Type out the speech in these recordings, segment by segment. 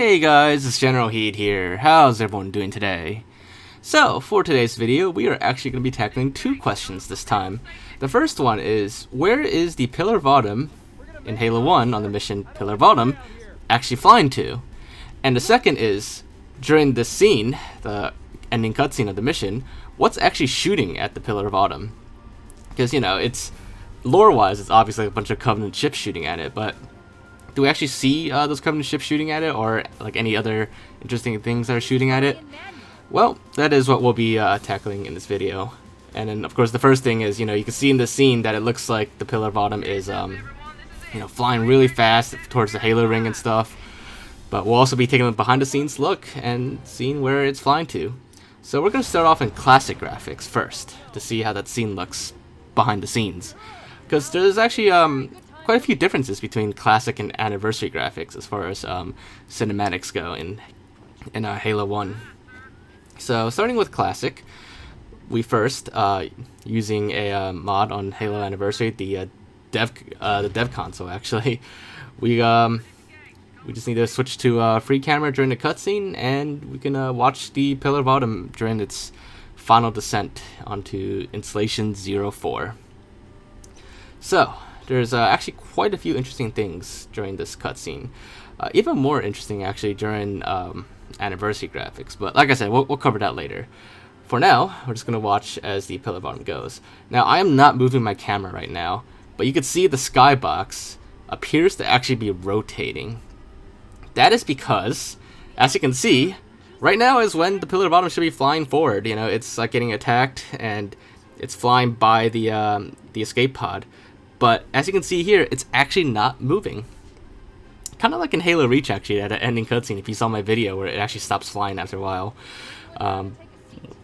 Hey guys, it's Generalkidd here. How's everyone doing today? So, for today's video, we are actually going to be tackling two questions this time. The first one is, where is the Pillar of Autumn in Halo 1 on the mission Pillar of Autumn actually flying to? And the second is, during this scene, the ending cutscene of the mission, what's actually shooting at the Pillar of Autumn? Because, you know, it's lore-wise, it's obviously a bunch of Covenant ships shooting at it, but do we actually see those Covenant ships shooting at it, or like any other interesting things that are shooting at it? Well, that is what we'll be tackling in this video. And then, of course, the first thing is, you know, you can see in the scene that it looks like the Pillar of Autumn is, you know, flying really fast towards the Halo ring and stuff. But we'll also be taking a behind-the-scenes look and seeing where it's flying to. So we're going to start off in classic graphics first to see how that scene looks behind the scenes. Because there's actually quite a few differences between classic and anniversary graphics as far as cinematics go in Halo 1. So starting with classic, we first using a mod on Halo Anniversary, the dev console actually. We just need to switch to free camera during the cutscene, and we can watch the Pillar of Autumn during its final descent onto Installation 04. So there's actually quite a few interesting things during this cutscene. Even more interesting actually during anniversary graphics, but like I said, we'll cover that later. For now, we're just going to watch as the Pillar of Autumn goes. Now, I am not moving my camera right now, but you can see the skybox appears to actually be rotating. That is because, as you can see, right now is when the Pillar of Autumn should be flying forward. You know, it's like getting attacked, and it's flying by the escape pod. But as you can see here, it's actually not moving. Kind of like in Halo Reach, actually, at an ending cutscene, if you saw my video where it actually stops flying after a while.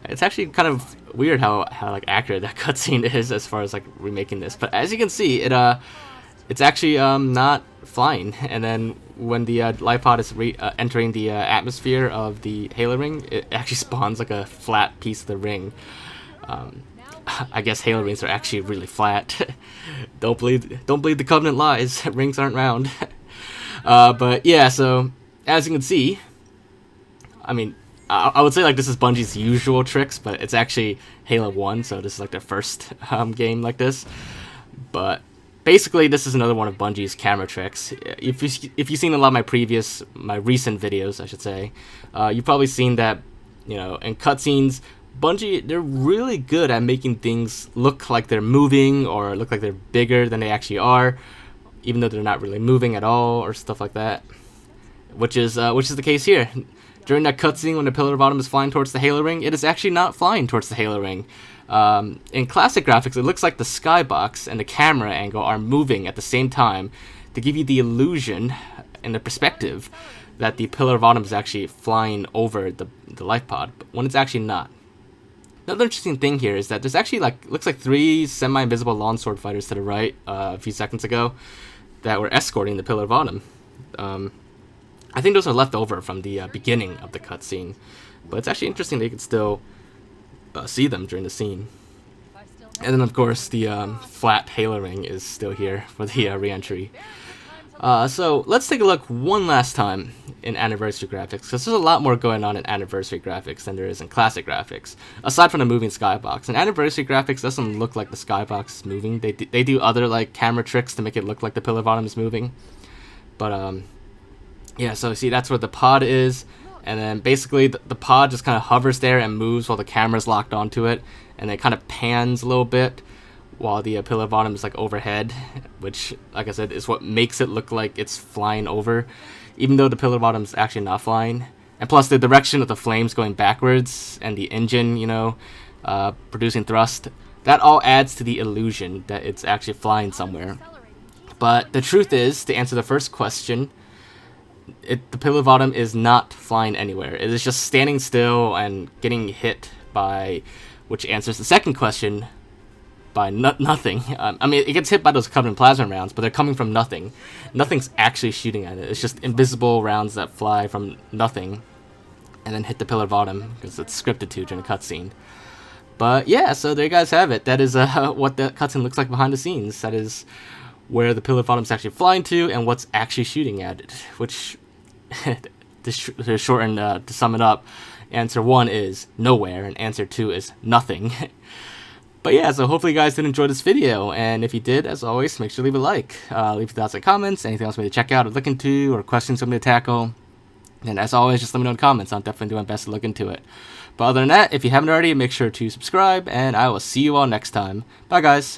It's actually kind of weird how like accurate that cutscene is as far as like remaking this. But as you can see, it's actually not flying. And then when the life pod is entering the atmosphere of the Halo ring, it actually spawns like a flat piece of the ring. I guess Halo rings are actually really flat. Don't believe the Covenant lies. Rings aren't round. But yeah, so as you can see, I mean, I would say like this is Bungie's usual tricks, but it's actually Halo 1, so this is like their first game like this. But basically, this is another one of Bungie's camera tricks. If you've seen a lot of my recent videos, I should say, you've probably seen that, you know, in cutscenes, Bungie, they're really good at making things look like they're moving or look like they're bigger than they actually are, even though they're not really moving at all or stuff like that. Which is the case here. During that cutscene when the Pillar of Autumn is flying towards the Halo ring, it is actually not flying towards the Halo ring. In classic graphics, it looks like the skybox and the camera angle are moving at the same time to give you the illusion and the perspective that the Pillar of Autumn is actually flying over the life pod, but when it's actually not. Another interesting thing here is that there's actually looks like 3 semi-invisible longsword fighters to the right a few seconds ago that were escorting the Pillar of Autumn. I think those are left over from the beginning of the cutscene, but it's actually interesting that you can still see them during the scene. And then, of course, the flat Halo ring is still here for the re-entry. So let's take a look one last time in anniversary graphics, because there's a lot more going on in anniversary graphics than there is in classic graphics, aside from the moving skybox. And anniversary graphics doesn't look like the skybox is moving. They do other like camera tricks to make it look like the Pillar of Autumn is moving. But yeah, so see, that's where the pod is, and then basically the pod just kind of hovers there and moves while the camera's locked onto it, and it kind of pans a little bit while the Pillar of Autumn is like overhead, which, like I said, is what makes it look like it's flying over, even though the Pillar of Autumn is actually not flying. And plus the direction of the flames going backwards and the engine, you know, producing thrust, that all adds to the illusion that it's actually flying somewhere. But the truth is, to answer the first question, the Pillar of Autumn is not flying anywhere. It is just standing still and getting hit by, which answers the second question, by nothing. I mean, it gets hit by those Covenant plasma rounds, but they're coming from nothing. Nothing's actually shooting at it. It's just invisible rounds that fly from nothing and then hit the Pillar of Autumn, because it's scripted to during the cutscene. But yeah, so there you guys have it. That is what the cutscene looks like behind the scenes. That is where the Pillar of Autumn is actually flying to and what's actually shooting at it, which to shorten to sum it up, answer 1 is nowhere, and answer 2 is nothing. But yeah, so hopefully you guys did enjoy this video, and if you did, as always, make sure to leave a like, leave your thoughts and comments, anything else for me to check out or look into, or questions for me to tackle. And as always, just let me know in the comments. I'll definitely do my best to look into it. But other than that, if you haven't already, make sure to subscribe, and I will see you all next time. Bye, guys.